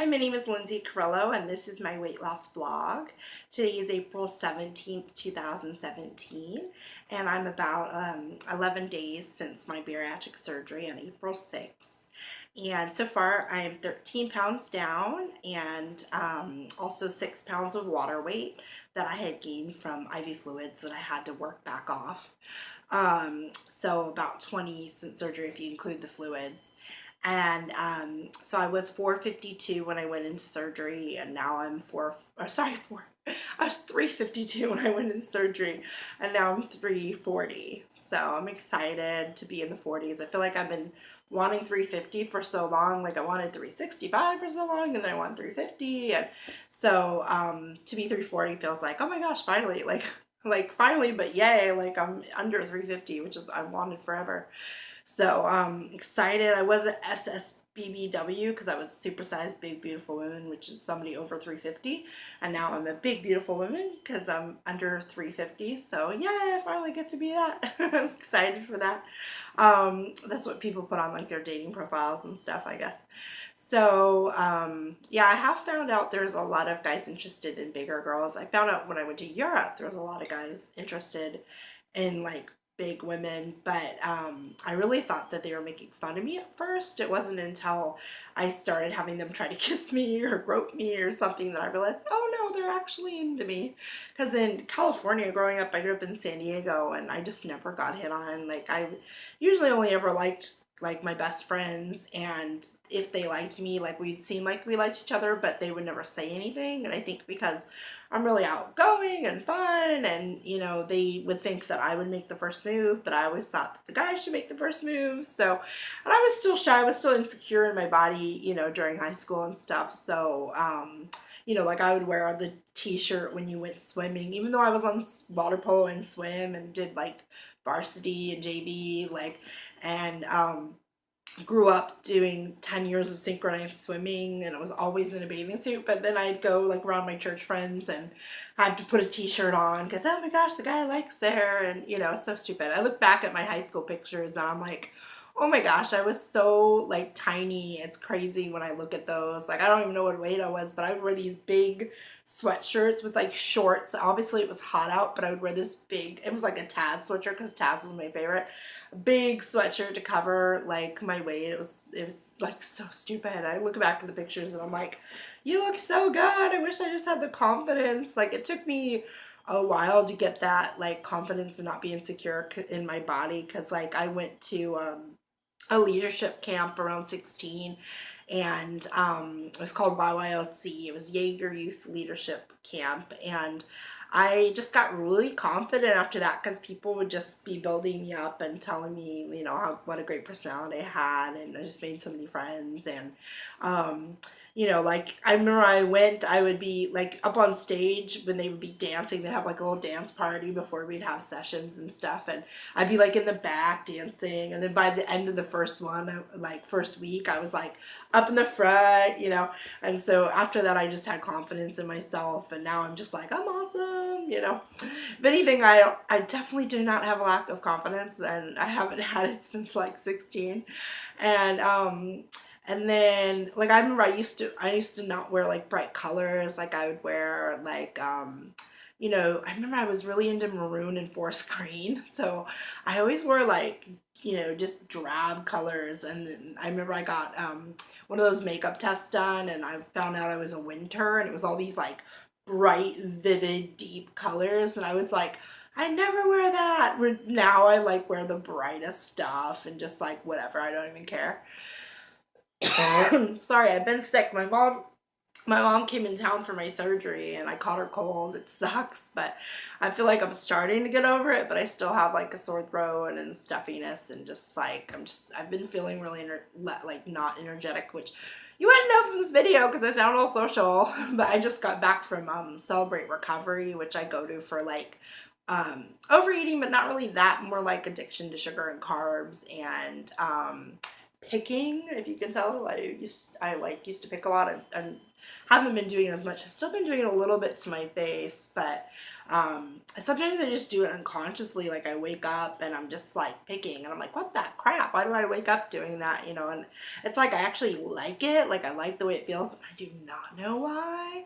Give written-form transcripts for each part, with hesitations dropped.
Hi, my name is Lindsay Carrillo, and this is my weight loss vlog. Today is April 17th, 2017, and I'm about 11 days since my bariatric surgery on April 6th. And so far, I am 13 pounds down and also 6 pounds of water weight that I had gained from IV fluids that I had to work back off. So about 20 since surgery if you include the fluids. And so I was 452 when I went into surgery, and now I'm I was 352 when I went into surgery, and now I'm 340. So I'm excited to be in the 40s. I feel like I've been wanting 350 for so long. Like I wanted 365 for so long, and then I want 350, and so to be 340 feels like, oh my gosh, finally, like finally, but yay, like I'm under 350, which is I wanted forever. So excited. I was at SSBBW because I was supersized big beautiful women, which is somebody over 350, and now I'm a big beautiful woman because I'm under 350. So yeah, I finally get to be that. I'm excited for that. That's what people put on like their dating profiles and stuff, I guess. So yeah, I have found out there's a lot of guys interested in bigger girls. I found out when I went to Europe there was a lot of guys interested in like big women, but I really thought that they were making fun of me at first. It wasn't until I started having them try to kiss me or grope me or something that I realized, oh no, they're actually into me. Because in California, growing up, I grew up in San Diego, and I just never got hit on. Like I usually only ever liked like my best friends, and if they liked me, like we'd seem like we liked each other, but they would never say anything. And I think because I'm really outgoing and fun, and you know, they would think that I would make the first move, but I always thought that the guys should make the first move. So, and I was still shy, I was still insecure in my body, you know, during high school and stuff. So you know, like I would wear the t-shirt when you went swimming, even though I was on water polo and swim and did like varsity and JV, like, and grew up doing 10 years of synchronized swimming, and I was always in a bathing suit. But then I'd go like around my church friends and have to put a t-shirt on because, oh my gosh, the guy likes there. And you know, so stupid. I look back at my high school pictures and I'm like, oh my gosh, I was so like tiny. It's crazy when I look at those. Like I don't even know what weight I was, but I would wear these big sweatshirts with like shorts. Obviously it was hot out, but I would wear this big, it was like a Taz sweatshirt because Taz was my favorite. Big sweatshirt to cover like my weight. It was like so stupid. I look back at the pictures and I'm like, you look so good. I wish I just had the confidence. Like it took me a while to get that like confidence and not be insecure in my body, because like I went to a leadership camp around 16, and it was called YYLC. It was Jaeger Youth Leadership Camp, and I just got really confident after that because people would just be building me up and telling me, you know, what a great personality I had, and I just made so many friends. And you know, like I remember I would be like up on stage when they would be dancing. They have like a little dance party before we'd have sessions and stuff, and I'd be like in the back dancing. And then by the end of the first one, like first week, I was like up in the front, you know. And so after that, I just had confidence in myself, and now I'm just like, I'm awesome, you know. If anything, I definitely do not have a lack of confidence, and I haven't had it since like 16. And and then like I remember I used to not wear like bright colors. Like I would wear like you know, I remember I was really into maroon and forest green. So I always wore like, you know, just drab colors. And then I remember I got one of those makeup tests done, and I found out I was a winter, and it was all these like bright, vivid, deep colors. And I was like, I never wear that. Now I like wear the brightest stuff and just like whatever. I don't even care. Sorry, I've been sick. My mom came in town for my surgery and I caught her cold. It sucks, but I feel like I'm starting to get over it, but I still have like a sore throat and stuffiness, and just like I've been feeling really like not energetic, which you wouldn't know from this video because I sound all social. But I just got back from Celebrate Recovery, which I go to for like overeating, but not really that, more like addiction to sugar and carbs, and picking, if you can tell. I used to pick a lot, and haven't been doing it as much. I've still been doing it a little bit to my face, but sometimes I just do it unconsciously. Like I wake up and I'm just like picking, and I'm like, what the crap? Why do I wake up doing that? You know, and it's like I actually like it. Like I like the way it feels, and I do not know why.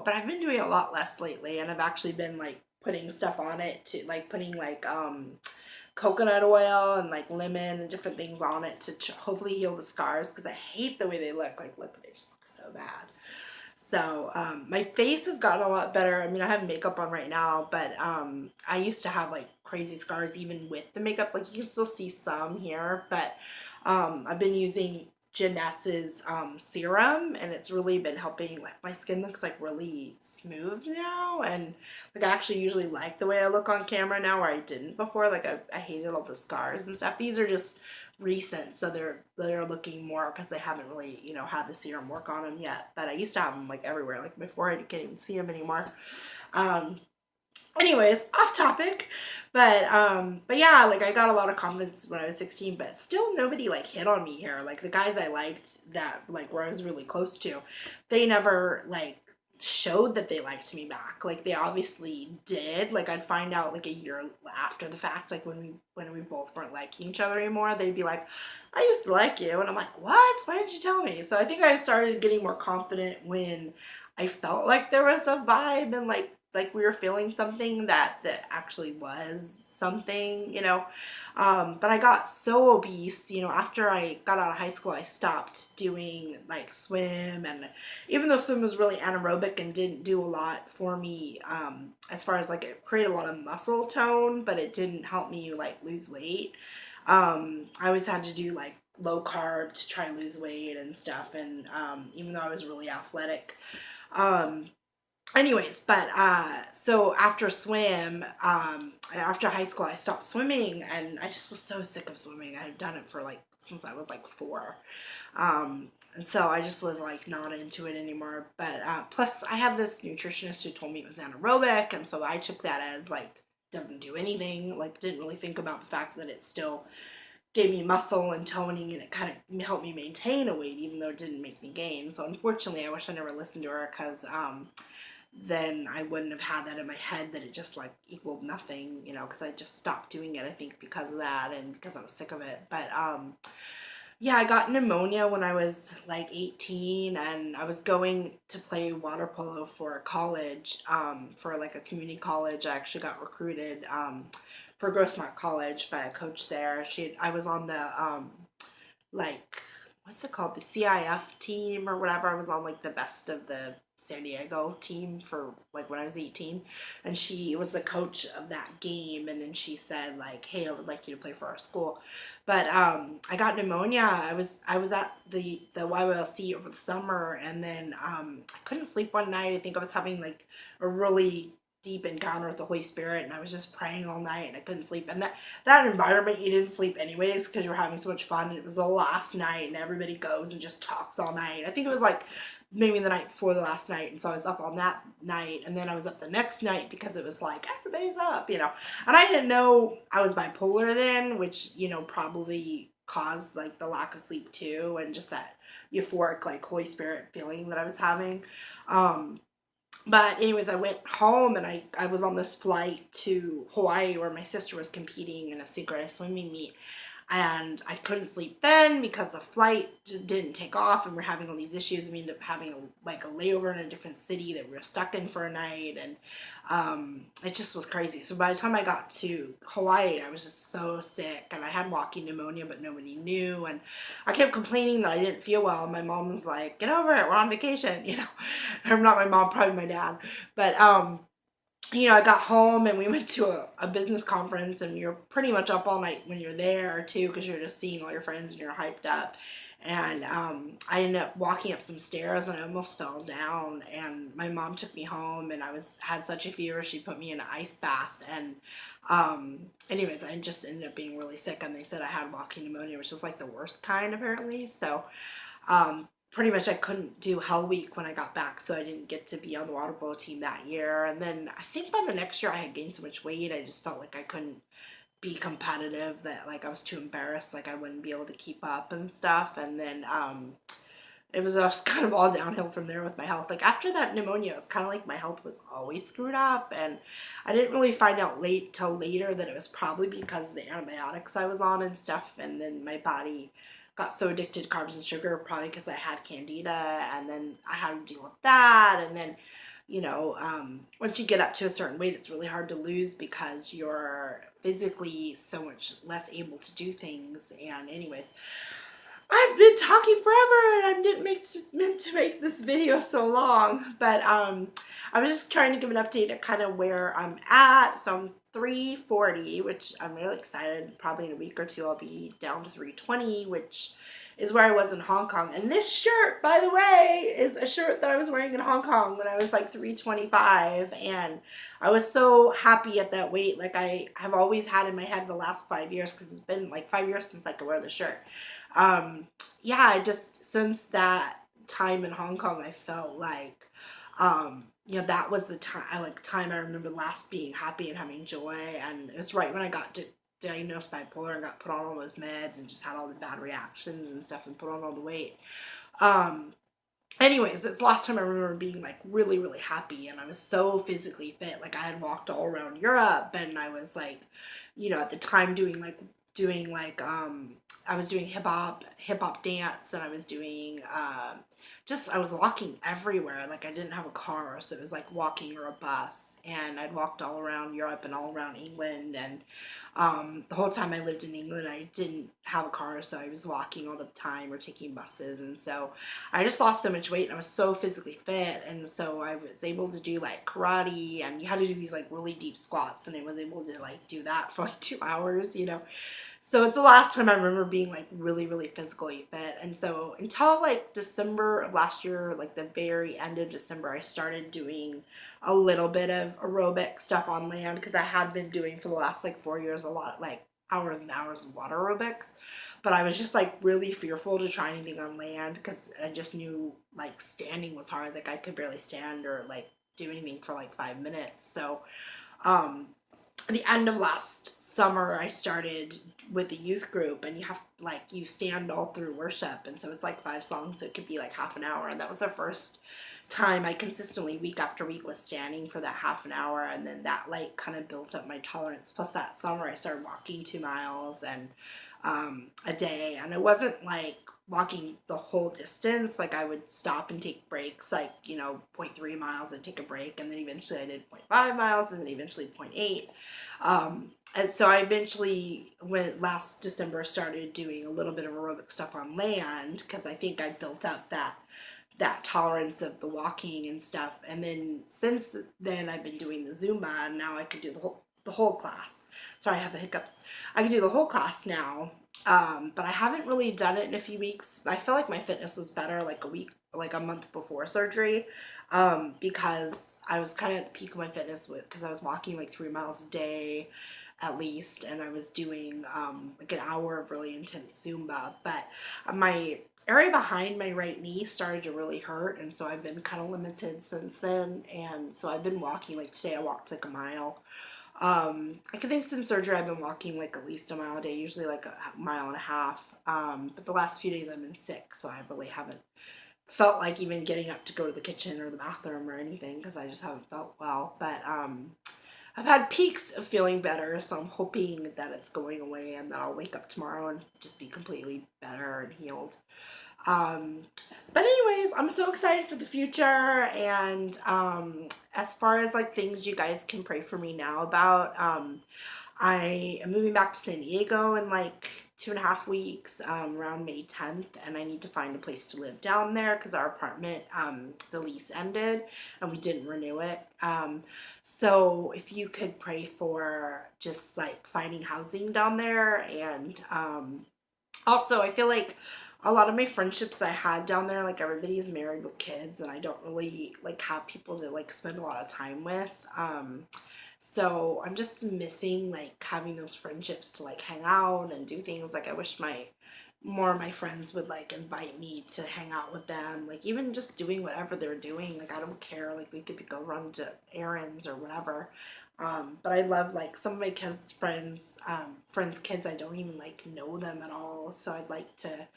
But I've been doing it a lot less lately, and I've actually been like putting stuff on it to like putting like coconut oil and like lemon and different things on it to hopefully heal the scars, because I hate the way they look. Like, look, they just look so bad. So my face has gotten a lot better. I mean, I have makeup on right now, but I used to have like crazy scars even with the makeup. Like you can still see some here, but I've been using Janess's serum, and it's really been helping. Like my skin looks like really smooth now, and like I actually usually like the way I look on camera now, where I didn't before. Like I hated all the scars and stuff. These are just recent, so they're looking more because they haven't really, you know, had the serum work on them yet. But I used to have them like everywhere. Like before, I can't even see them anymore. Um, Anyways, off topic, but yeah, like I got a lot of comments when I was 16, but still nobody like hit on me here. Like the guys I liked, that like where I was really close to, they never like showed that they liked me back. Like they obviously did. Like I'd find out like a year after the fact, like when we both weren't liking each other anymore, they'd be like, I used to like you, and I'm like, what? Why didn't you tell me? So I think I started getting more confident when I felt like there was a vibe, and like we were feeling something that actually was something, you know. But I got so obese, you know, after I got out of high school, I stopped doing like swim, and even though swim was really anaerobic and didn't do a lot for me, as far as like it created a lot of muscle tone, but it didn't help me like lose weight. I always had to do like low carb to try and lose weight and stuff, and even though I was really athletic. Um, Anyways, but so after swim, after high school, I stopped swimming, and I just was so sick of swimming. I had done it for like since I was like 4. And so I just was like not into it anymore. But plus, I had this nutritionist who told me it was anaerobic, and so I took that as like doesn't do anything. Like didn't really think about the fact that it still gave me muscle and toning, and it kind of helped me maintain a weight even though it didn't make me gain. So unfortunately, I wish I never listened to her, because then I wouldn't have had that in my head that it just like equaled nothing, you know, because I just stopped doing it, I think, because of that and because I was sick of it. But yeah, I got pneumonia when I was like 18, and I was going to play water polo for college, for like a community college. I actually got recruited for Grossmont College by a coach there. I was on the like what's it called, the CIF team or whatever. I was on like the best of the San Diego team for like when I was 18, and she was the coach of that game, and then she said like, hey, I would like you to play for our school. But I got pneumonia. I was at the YYLC over the summer, and then I couldn't sleep one night. I think I was having like a really deep encounter with the Holy Spirit, and I was just praying all night, and I couldn't sleep. And that environment, you didn't sleep anyways because you were having so much fun, and it was the last night, and everybody goes and just talks all night. I think it was like maybe the night before the last night, and so I was up on that night, and then I was up the next night because it was like everybody's up, you know. And I didn't know I was bipolar then, which, you know, probably caused like the lack of sleep too, and just that euphoric like Holy Spirit feeling that I was having. But anyways, I went home, and I was on this flight to Hawaii where my sister was competing in a synchronized swimming meet. And I couldn't sleep then because the flight just didn't take off, and we're having all these issues. We ended up having like a layover in a different city that we were stuck in for a night, and it just was crazy. So by the time I got to Hawaii, I was just so sick, and I had walking pneumonia, but nobody knew. And I kept complaining that I didn't feel well, and my mom was like, get over it, we're on vacation, you know. Or not my mom, probably my dad. But you know, I got home, and we went to a business conference, and you're pretty much up all night when you're there too, because you're just seeing all your friends and you're hyped up. And I ended up walking up some stairs, and I almost fell down, and my mom took me home, and had such a fever, she put me in an ice bath. And anyways, I just ended up being really sick, and they said I had walking pneumonia, which is like the worst kind apparently. So pretty much I couldn't do Hell Week when I got back, so I didn't get to be on the water polo team that year. And then I think by the next year I had gained so much weight, I just felt like I couldn't be competitive, that like I was too embarrassed, like I wouldn't be able to keep up and stuff. And then it was just kind of all downhill from there with my health. Like after that pneumonia, it was kind of like my health was always screwed up, and I didn't really find out till later that it was probably because of the antibiotics I was on and stuff. And then my body got so addicted to carbs and sugar, probably because I had candida, and then I had to deal with that. And then, once you get up to a certain weight, it's really hard to lose because you're physically so much less able to do things. And anyways, I've been talking forever, and I didn't meant to make this video so long, but I was just trying to give an update of kind of where I'm at. So I'm 340, which I'm really excited. Probably in a week or two I'll be down to 320, which is where I was in Hong Kong. And this shirt, by the way, is a shirt that I was wearing in Hong Kong when I was like 325, and I was so happy at that weight. Like I have always had in my head the last 5 years, because it's been like 5 years since I could wear the shirt. Yeah, I just, since that time in Hong Kong, I felt like, that was the time I remember last being happy and having joy. And it was right when I got diagnosed bipolar and got put on all those meds and just had all the bad reactions and stuff and put on all the weight. Anyways, it's the last time I remember being like really, really happy, and I was so physically fit. Like I had walked all around Europe, and I was like, at the time doing I was doing hip hop dance, and I was doing I was walking everywhere. Like I didn't have a car, so it was like walking or a bus, and I'd walked all around Europe and all around England. And the whole time I lived in England, I didn't have a car, so I was walking all the time or taking buses. And so I just lost so much weight, and I was so physically fit. And so I was able to do like karate, and you had to do these like really deep squats, and I was able to like do that for like 2 hours. So it's the last time I remember being like really, really physically fit. And so until like December of last year, like the very end of December, I started doing a little bit of aerobic stuff on land, because I had been doing for the last like 4 years a lot, like hours and hours of water aerobics. But I was just like really fearful to try anything on land, because I just knew like standing was hard. Like I could barely stand or like do anything for like 5 minutes. So at the end of last summer, I started with a youth group, and you stand all through worship, and so it's like 5 songs, so it could be like half an hour. And that was the first time I consistently, week after week, was standing for that half an hour. And then that like kind of built up my tolerance. Plus that summer I started walking 2 miles and a day, and it wasn't like walking the whole distance. Like I would stop and take breaks, like 0.3 miles and take a break, and then eventually I did 0.5 miles, and then eventually 0.8. And so I eventually last December started doing a little bit of aerobic stuff on land, because I think I built up that tolerance of the walking and stuff. And then since then I've been doing the Zumba, and now I can do the whole class. Sorry, I have the hiccups. I can do the whole class now. But I haven't really done it in a few weeks. I feel like my fitness was better like a month before surgery, because I was kind of at the peak of my fitness because I was walking like 3 miles a day at least, and I was doing like an hour of really intense Zumba. But my area behind my right knee started to really hurt, and so I've been kind of limited since then. And so I've been walking, like today I walked like a mile. I think since surgery I've been walking like at least a mile a day, usually like a mile and a half. But the last few days I've been sick, so I really haven't felt like even getting up to go to the kitchen or the bathroom or anything, because I just haven't felt well. But I've had peaks of feeling better, so I'm hoping that it's going away and that I'll wake up tomorrow and just be completely better and healed. But anyways, I'm so excited for the future. And as far as like things you guys can pray for me now about, I am moving back to San Diego in like 2.5 weeks, around May 10th, and I need to find a place to live down there, because our apartment, the lease ended and we didn't renew it. So if you could pray for just like finding housing down there. And also I feel like a lot of my friendships I had down there, like everybody's married with kids, and I don't really like have people to like spend a lot of time with. So I'm just missing like having those friendships to like hang out and do things. Like I wish my more of my friends would like invite me to hang out with them, like even just doing whatever they're doing. Like I don't care, like we could go run to errands or whatever. But I love like some of my kids friends kids, I don't even like know them at all, so I'd like to,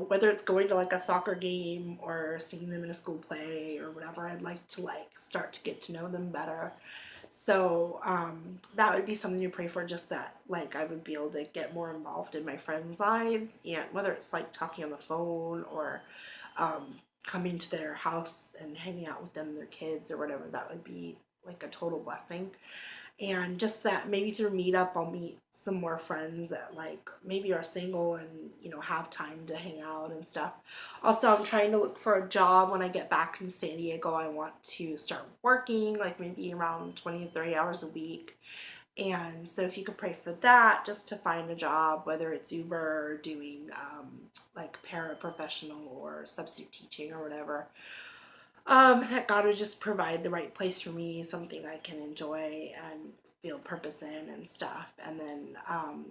whether it's going to like a soccer game or seeing them in a school play or whatever, I'd like to like start to get to know them better. So that would be something to pray for, just that like I would be able to get more involved in my friends' lives, and whether it's like talking on the phone or coming to their house and hanging out with them and their kids or whatever, that would be like a total blessing. And just that maybe through meetup I'll meet some more friends that like maybe are single and have time to hang out and stuff. Also, I'm trying to look for a job when I get back to San Diego. I want to start working like maybe around 20 to 30 hours a week. And so if you could pray for that, just to find a job, whether it's Uber or doing like paraprofessional or substitute teaching or whatever, that God would just provide the right place for me, something I can enjoy and feel purpose in and stuff. And then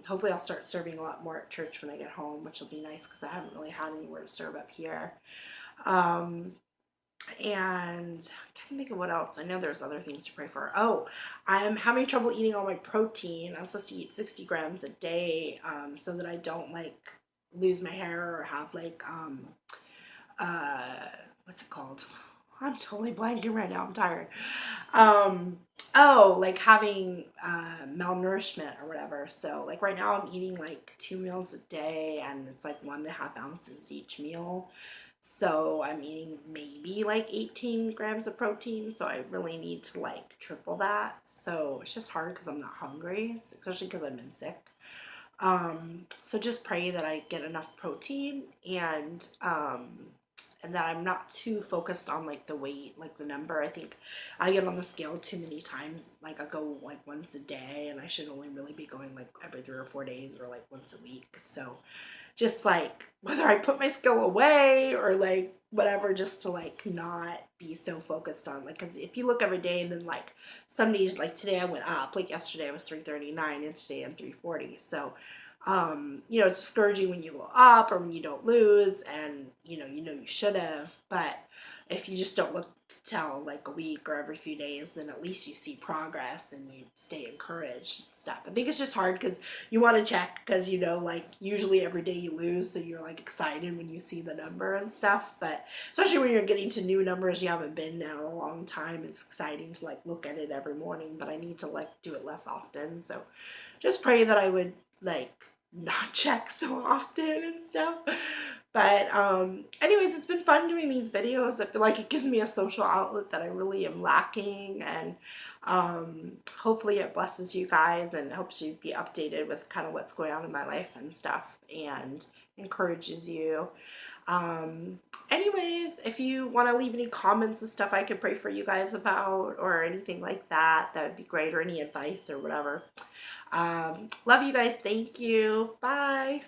hopefully I'll start serving a lot more at church when I get home, which will be nice because I haven't really had anywhere to serve up here. And I can't think of what else. I know there's other things to pray for. Oh, I'm having trouble eating all my protein. I'm supposed to eat 60 grams a day so that I don't like lose my hair or have like, what's it called? I'm totally blanking right now. I'm tired. Oh, like having malnourishment or whatever. So like right now I'm eating like 2 meals a day and it's like 1.5 ounces at each meal. So I'm eating maybe like 18 grams of protein. So I really need to like triple that. So it's just hard because I'm not hungry, especially because I've been sick. So just pray that I get enough protein and that I'm not too focused on like the weight, like the number. I think I get on the scale too many times. Like I go like once a day and I should only really be going like every 3 or 4 days or like once a week. So just like whether I put my scale away or like whatever, just to like not be so focused on like, because if you look every day and then like some days, like today I went up, like yesterday I was 339 and today I'm 340. So it's discouraging when you go up or when you don't lose, and you should have, but if you just don't look till like a week or every few days, then at least you see progress and you stay encouraged and stuff. I think it's just hard because you want to check because like usually every day you lose, so you're like excited when you see the number and stuff, but especially when you're getting to new numbers you haven't been in a long time, it's exciting to like look at it every morning, but I need to like do it less often. So just pray that I would like not check so often and stuff. But anyways, it's been fun doing these videos. I feel like it gives me a social outlet that I really am lacking, and hopefully it blesses you guys and helps you be updated with kind of what's going on in my life and stuff, and encourages you. Anyways, if you want to leave any comments and stuff I could pray for you guys about or anything like that, that would be great, or any advice or whatever. Love you guys. Thank you. Bye.